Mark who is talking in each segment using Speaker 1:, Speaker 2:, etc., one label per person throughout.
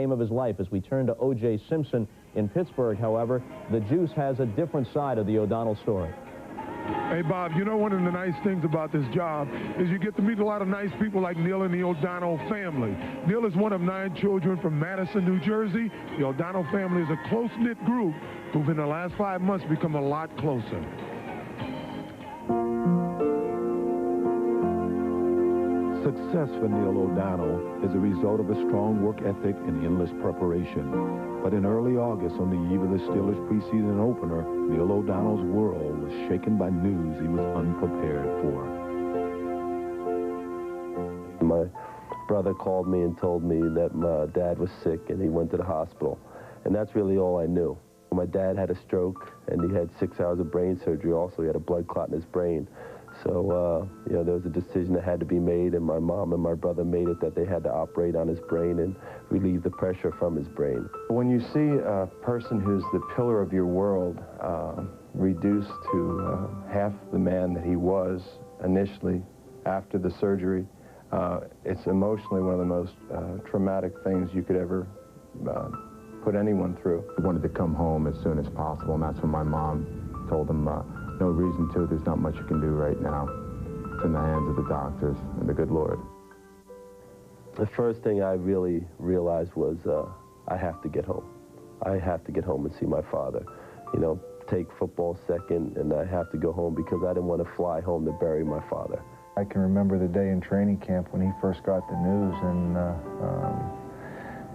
Speaker 1: game of his life. As we turn to J Simpson in Pittsburgh, however, the Juice has a different side of the O'Donnell story.
Speaker 2: Hey, Bob, you know one of the nice things about this job is you get to meet a lot of nice people like Neil and the O'Donnell family. Neil is one of 9 children from Madison, New Jersey. The O'Donnell family is a close-knit group who've in the last 5 months become a lot closer.
Speaker 3: Success for Neil O'Donnell is a result of a strong work ethic and endless preparation. But in early August, on the eve of the Steelers' preseason opener, Neil O'Donnell's world was shaken by news he was unprepared for.
Speaker 4: My brother called me and told me that my dad was sick and he went to the hospital. And that's really all I knew. My dad had a stroke and he had 6 hours of brain surgery also. He had a blood clot in his brain. So, you know, there was a decision that had to be made, and my mom and my brother made it that they had to operate on his brain and relieve the pressure from his brain.
Speaker 5: When you see a person who's the pillar of your world reduced to half the man that he was initially after the surgery, it's emotionally one of the most traumatic things you could ever put anyone through.
Speaker 6: I wanted to come home as soon as possible, and that's when my mom told him, no reason to. There's not much you can do right now. It's in the hands of the doctors and the good Lord.
Speaker 4: The first thing I really realized was I have to get home. I have to get home and see my father. You know, take football second, and I have to go home because I didn't want to fly home to bury my father.
Speaker 5: I can remember the day in training camp when he first got the news, and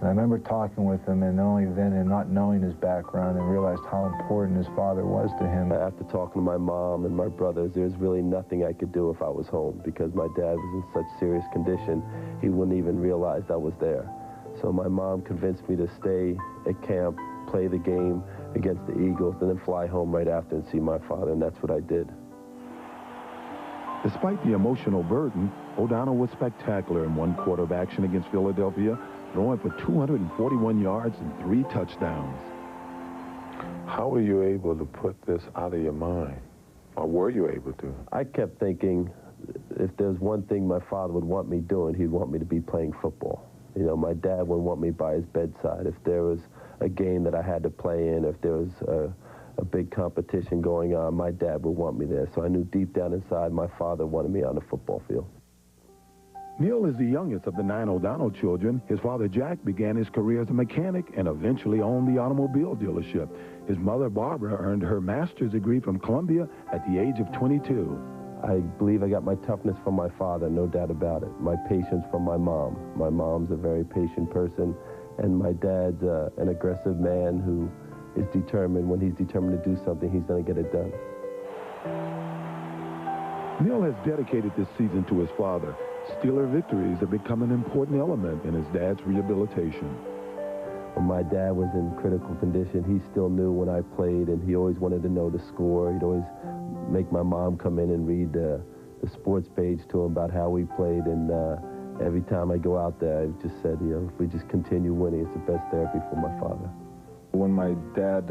Speaker 5: I remember talking with him, and only then, and not knowing his background, and realized how important his father was to him.
Speaker 4: After talking to my mom and my brothers, there's really nothing I could do if I was home because my dad was in such serious condition, he wouldn't even realize I was there. So my mom convinced me to stay at camp, play the game against the Eagles, and then fly home right after and see my father, and that's what I did.
Speaker 3: Despite the emotional burden, O'Donnell was spectacular in one quarter of action against Philadelphia, throwing for 241 yards and 3 touchdowns.
Speaker 7: How were you able to put this out of your mind? Or were you able to?
Speaker 4: I kept thinking if there's one thing my father would want me doing, he'd want me to be playing football. You know, my dad wouldn't want me by his bedside. If there was a game that I had to play in, if there was a big competition going on, my dad would want me there. So I knew deep down inside my father wanted me on the football field.
Speaker 3: Neil is the youngest of the 9 O'Donnell children. His father, Jack, began his career as a mechanic and eventually owned the automobile dealership. His mother, Barbara, earned her master's degree from Columbia at the age of 22.
Speaker 4: I believe I got my toughness from my father, no doubt about it. My patience from my mom. My mom's a very patient person, and my dad's an aggressive man who is determined. When he's determined to do something, he's going to get it done.
Speaker 3: Neil has dedicated this season to his father. Steeler victories have become an important element in his dad's rehabilitation.
Speaker 4: When my dad was in critical condition, he still knew when I played, and he always wanted to know the score. He'd always make my mom come in and read the sports page to him about how we played, and every time I go out there, I just said, you know, if we just continue winning, it's the best therapy for my father.
Speaker 5: When my dad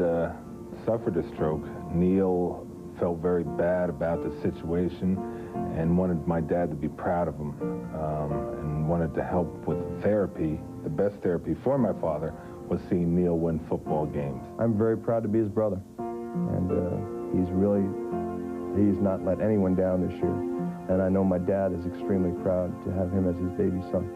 Speaker 5: suffered a stroke, Neil felt very bad about the situation and wanted my dad to be proud of him and wanted to help with therapy. The best therapy for my father was seeing Neil win football games.
Speaker 8: I'm very proud to be his brother, and he's not let anyone down this year, and I know my dad is extremely proud to have him as his baby son.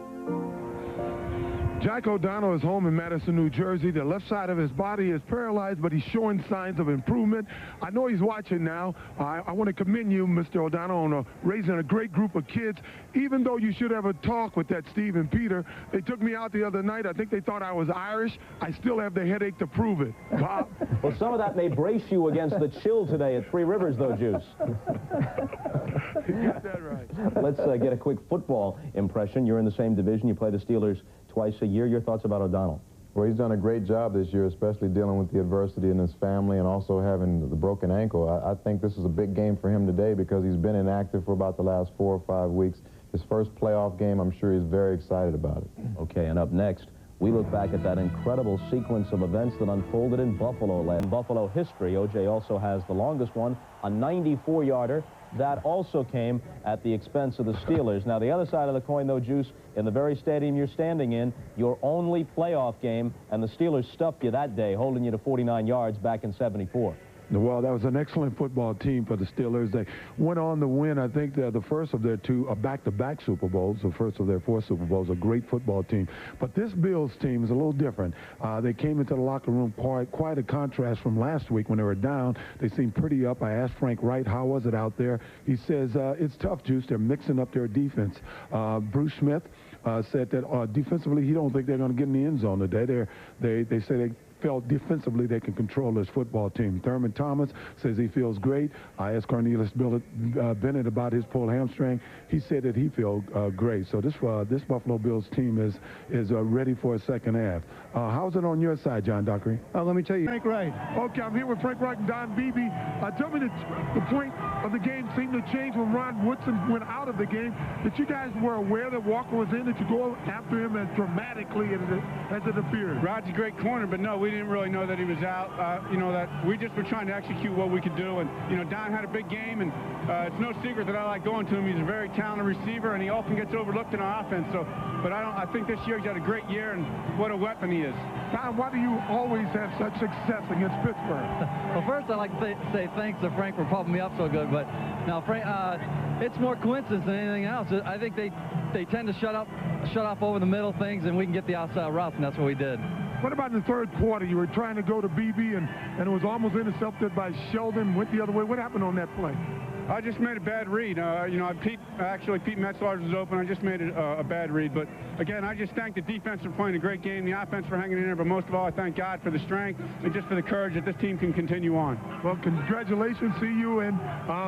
Speaker 2: Jack O'Donnell is home in Madison, New Jersey. The left side of his body is paralyzed, but he's showing signs of improvement. I know he's watching now. I want to commend you, Mr. O'Donnell, on raising a great group of kids. Even though you should have a talk with that Steve and Peter, they took me out the other night. I think they thought I was Irish. I still have the headache to prove it. Bob?
Speaker 1: Well, some of that may brace you against the chill today at Three Rivers, though, Juice.
Speaker 2: You got that right.
Speaker 1: Let's get a quick football impression. You're in the same division. You play the Steelers twice a year. Your thoughts about O'Donnell?
Speaker 6: Well, he's done a great job this year, especially dealing with the adversity in his family and also having the broken ankle. I think this is a big game for him today because he's been inactive for about the last 4 or 5 weeks. His first playoff game, I'm sure he's very excited about it.
Speaker 1: Okay, and up next, We look back at that incredible sequence of events that unfolded in Buffalo land. In Buffalo history, O.J. also has the longest one, a 94-yarder. That also came at the expense of the Steelers. Now, the other side of the coin, though, Juice, in the very stadium you're standing in, your only playoff game, and the Steelers stuffed you that day, holding you to 49 yards back in '74.
Speaker 2: Well, that was an excellent football team for the Steelers. They went on to win, I think, the first of their two back-to-back Super Bowls, the first of their 4 Super Bowls, a great football team. But this Bills team is a little different. They came into the locker room quite a contrast from last week when they were down. They seemed pretty up. I asked Frank Reich, how was it out there? He says, it's tough, Juice. They're mixing up their defense. Bruce Smith said that defensively, he don't think they're going to get in the end zone today. They say they felt defensively they can control this football team. Thurman Thomas says he feels great. I asked Cornelius Bennett about his pulled hamstring. He said that he feels great. So this Buffalo Bills team is ready for a second half. How's it on your side, John Dockery?
Speaker 9: Let me tell you.
Speaker 2: Frank Reich. Okay, I'm here with Frank Reich and Don Beebe. Tell me the point of the game seemed to change when Ron Woodson went out of the game. That you guys were aware that Walker was in, that you go after him as dramatically as it appeared.
Speaker 9: Rod's a great corner, but no, we didn't really know that he was out. That we just were trying to execute what we could do. And, Don had a big game, and it's no secret that I like going to him. He's a very talented receiver, and he often gets overlooked in our offense. But I think this year he's had a great year, and what a weapon he is.
Speaker 2: Don, why do you always have such success against Pittsburgh?
Speaker 10: Well, first I'd like to say thanks to Frank for pumping me up so good. But now, Frank, it's more coincidence than anything else. I think they tend to shut off over the middle things, and we can get the outside routes, and that's what we did.
Speaker 2: What about in the third quarter? You were trying to go to BB, and it was almost intercepted by Sheldon, went the other way. What happened on that play?
Speaker 9: I just made a bad read. Pete Metzler was open. I just made a bad read. But, again, I just thank the defense for playing a great game, the offense for hanging in there, but most of all, I thank God for the strength and just for the courage that this team can continue on.
Speaker 2: Well, congratulations. See you in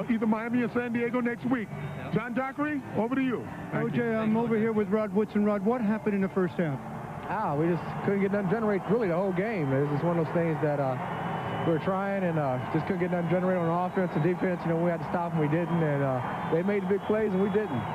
Speaker 2: either Miami or San Diego next week. John Dockery, over to you.
Speaker 11: OJ, I'm over here with Rod Woodson. Rod, what happened in the first half?
Speaker 12: We just couldn't get nothing generated really the whole game. It was just one of those things that we were trying and just couldn't get nothing generated on offense and defense. We had to stop them, we didn't, and they made the big plays and we didn't.